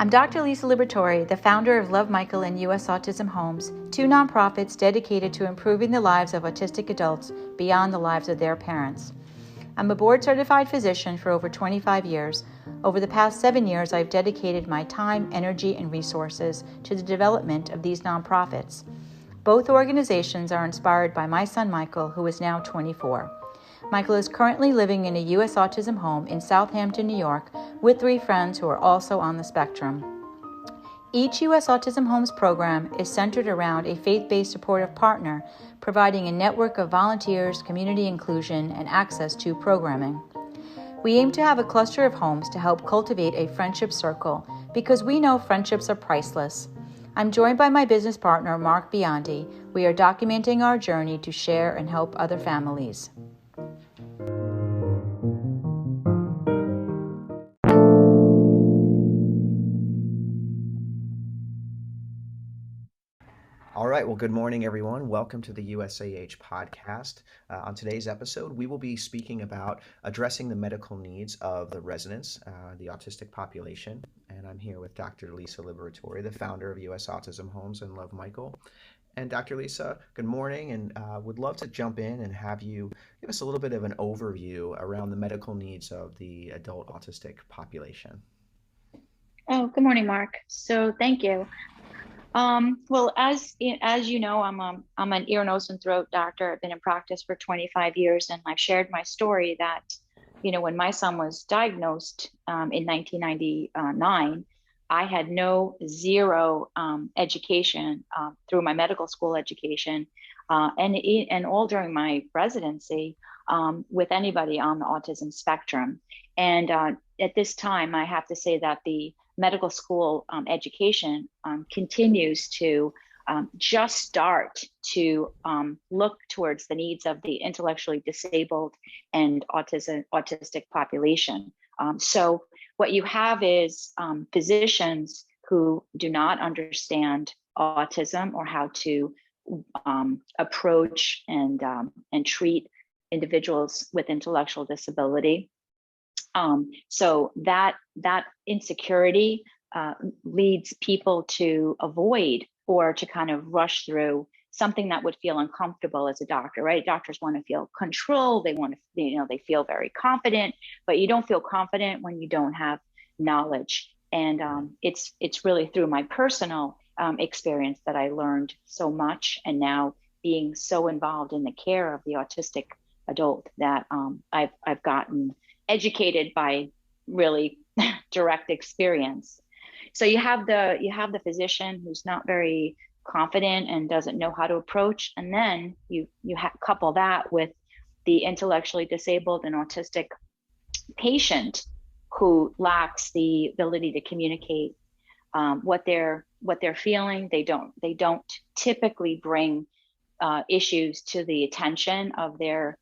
I'm Dr. Lisa Liberatore, the founder of Love Michael and US Autism Homes, two nonprofits dedicated to improving the lives of autistic adults beyond the lives of their parents. I'm a board-certified physician for over 25 years. Over the past 7 years, I've dedicated my time, energy, and resources to the development of these nonprofits. Both organizations are inspired by my son Michael, who is now 24. Michael is currently living in a U.S. autism home in Southampton, New York, with 3 friends who are also on the spectrum. Each U.S. Autism Homes program is centered around a faith-based supportive partner, providing a network of volunteers, community inclusion, and access to programming. We aim to have a cluster of homes to help cultivate a friendship circle because we know friendships are priceless. I'm joined by my business partner, Mark Biondi. We are documenting our journey to share and help other families. All right, well, good morning, everyone. Welcome to the USAH podcast. On today's episode, we will be speaking about addressing the medical needs of the residents, the autistic population. And I'm here with Dr. Lisa Liberatore, the founder of US Autism Homes and Love Michael. And Dr. Lisa, good morning, and would love to jump in and have you give us a little bit of an overview around the medical needs of the adult autistic population. Oh, good morning, Mark. So thank you. Well, as you know, I'm an ear, nose, and throat doctor. I've been in practice for 25 years, and I've shared my story that, when my son was diagnosed in 1999, I had zero education through my medical school education, and all during my residency with anybody on the autism spectrum. And at this time, I have to say that the medical school education continues to just start to look towards the needs of the intellectually disabled and autistic population. So what you have is physicians who do not understand autism or how to approach and treat individuals with intellectual disability. So that insecurity leads people to avoid or to kind of rush through something that would feel uncomfortable as a doctor, right? Doctors want to feel control. They want to, they feel very confident, but you don't feel confident when you don't have knowledge. And it's really through my personal experience that I learned so much. And now being so involved in the care of the autistic adult that I've gotten educated by really direct experience. So you have the physician who's not very confident and doesn't know how to approach, and then you couple that with the intellectually disabled and autistic patient who lacks the ability to communicate what they're feeling. They don't typically bring issues to the attention of their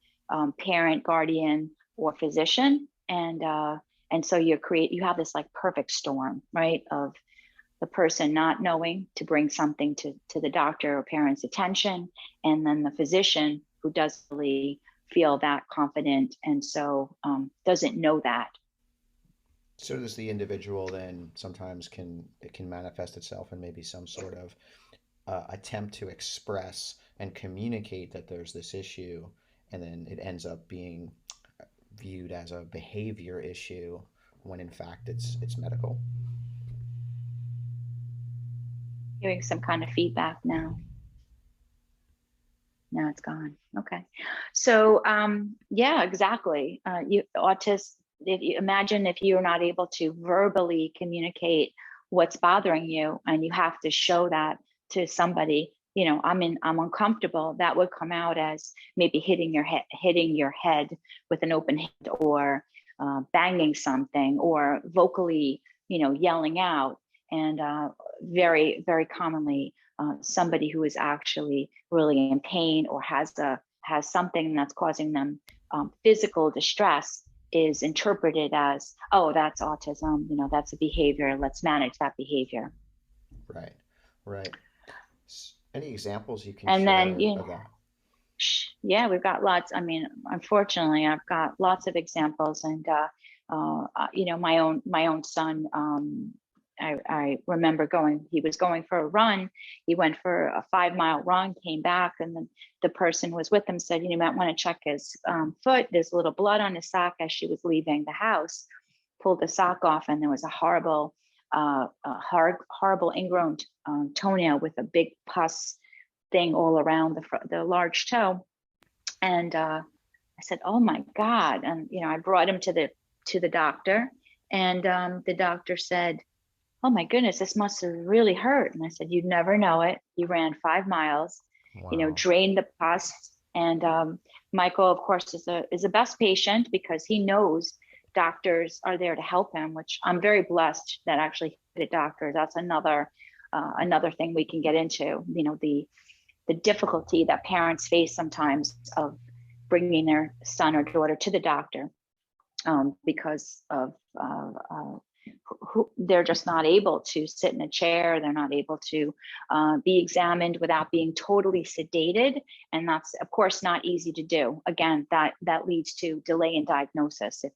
parent, guardian, or physician, and so you have this like perfect storm, right, of the person not knowing to bring something to the doctor or parent's attention, and then the physician who doesn't really feel that confident and so doesn't know that. So does the individual then sometimes it can manifest itself in maybe some sort of attempt to express and communicate that there's this issue, and then it ends up being viewed as a behavior issue when in fact it's medical. Hearing some kind of feedback now. Now it's gone. Okay. So yeah, exactly. Imagine if you're not able to verbally communicate what's bothering you, and you have to show that to somebody. I'm uncomfortable. That would come out as maybe hitting your head with an open hand, or banging something, or vocally, yelling out. And very, very commonly, somebody who is actually really in pain or has something that's causing them physical distress is interpreted as, oh, that's autism. That's a behavior. Let's manage that behavior. Right. Any examples you can and share then, of that? Yeah, we've got lots. I mean, unfortunately, I've got lots of examples, and my own son I remember he was going for a run. He went for a 5 mile run, came back, and then the person was with him said, you might want to check his foot. There's a little blood on his sock as she was leaving the house. Pulled the sock off, and there was a horrible ingrown toenail with a big pus thing all around the large toe. And I said, "Oh my God!" And I brought him to the doctor, and the doctor said, "Oh my goodness, this must have really hurt." And I said, "You'd never know it. He ran 5 miles, Wow. drained the pus." And Michael, of course, is a best patient because he knows doctors are there to help him, which I'm very blessed that actually the doctor. That's another thing we can get into. The difficulty that parents face sometimes of bringing their son or daughter to the doctor because of they're just not able to sit in a chair. They're not able to be examined without being totally sedated, and that's of course not easy to do. Again, that leads to delay in diagnosis if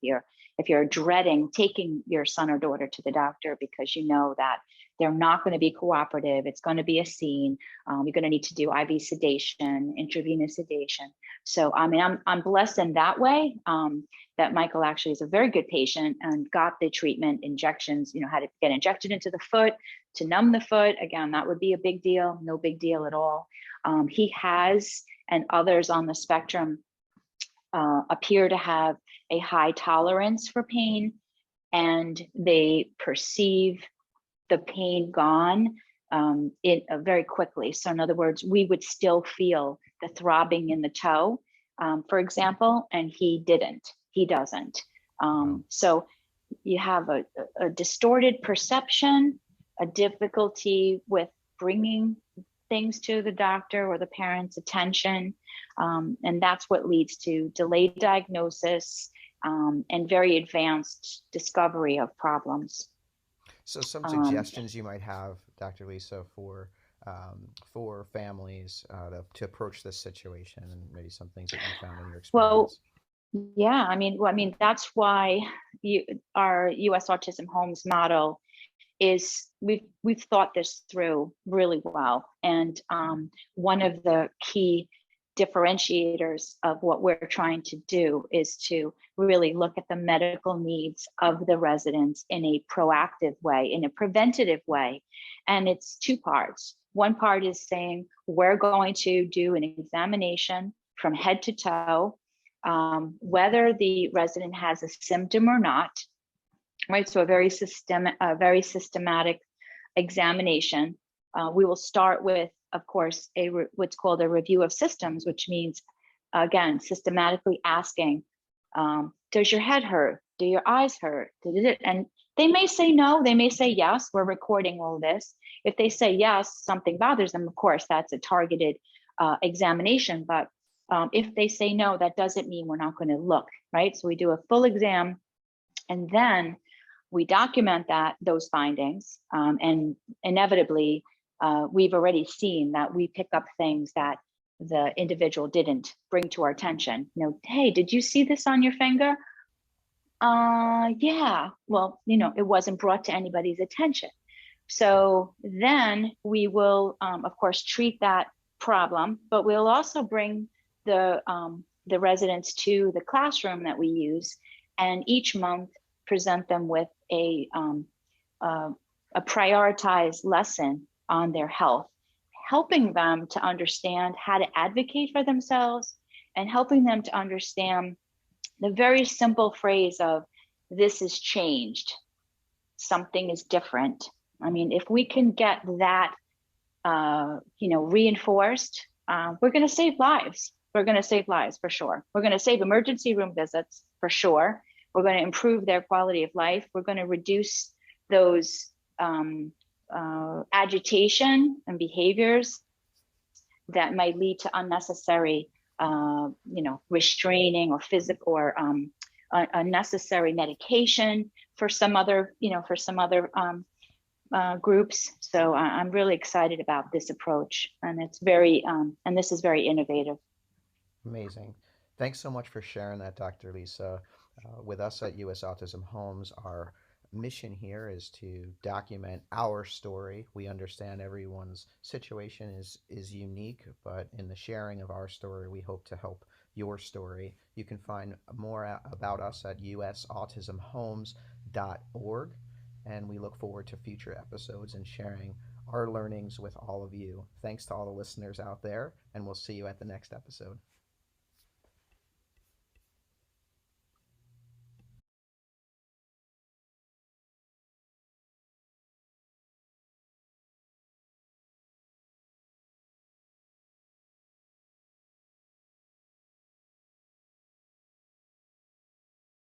you're dreading taking your son or daughter to the doctor because you know that they're not going to be cooperative. It's going to be a scene. You're going to need to do IV sedation, intravenous sedation. So I mean, I'm blessed in that way. That Michael actually is a very good patient and got the treatment, injections, had to get injected into the foot to numb the foot. Again, that would be a big deal, no big deal at all. He has, and others on the spectrum appear to have a high tolerance for pain, and they perceive the pain gone very quickly. So in other words, we would still feel the throbbing in the toe, for example, and he doesn't. Wow. So you have a distorted perception, a difficulty with bringing things to the doctor or the parent's attention. And that's what leads to delayed diagnosis and very advanced discovery of problems. So some Um, suggestions you might have, Dr. Lisa, for families to approach this situation, and maybe some things that you found in your well, experience. yeah, I mean, that's why our U.S. Autism Homes model is we've thought this through really well, and one of the key differentiators of what we're trying to do is to really look at the medical needs of the residents in a proactive way, in a preventative way. And it's two parts. One part is saying we're going to do an examination from head to toe, whether the resident has a symptom or not, right? So a very systematic examination. We will start with, of course, what's called a review of systems, which means, again, systematically asking, does your head hurt? Do your eyes hurt? And they may say no, they may say yes. We're recording all this. If they say yes, something bothers them, of course, that's a targeted examination. But if they say no, that doesn't mean we're not going to look, right? So we do a full exam, and then we document those findings, and inevitably, we've already seen that we pick up things that the individual didn't bring to our attention. Hey, did you see this on your finger? Yeah. Well, it wasn't brought to anybody's attention. So then we will, of course, treat that problem, but we'll also bring the residents to the classroom that we use, and each month present them with a prioritized lesson on their health, helping them to understand how to advocate for themselves and helping them to understand the very simple phrase of this is changed, something is different. I mean, if we can get that, reinforced, we're going to save lives. We're going to save lives for sure. We're going to save emergency room visits for sure. We're going to improve their quality of life. We're going to reduce those agitation and behaviors that might lead to unnecessary, restraining or physical or unnecessary medication for some other, groups. So I'm really excited about this approach, and it's and this is very innovative. Amazing. Thanks so much for sharing that, Dr. Lisa. With us at US Autism Homes, our mission here is to document our story. We understand everyone's situation is unique, but in the sharing of our story, we hope to help your story. You can find more about us at usautismhomes.org, and we look forward to future episodes and sharing our learnings with all of you. Thanks to all the listeners out there, and we'll see you at the next episode.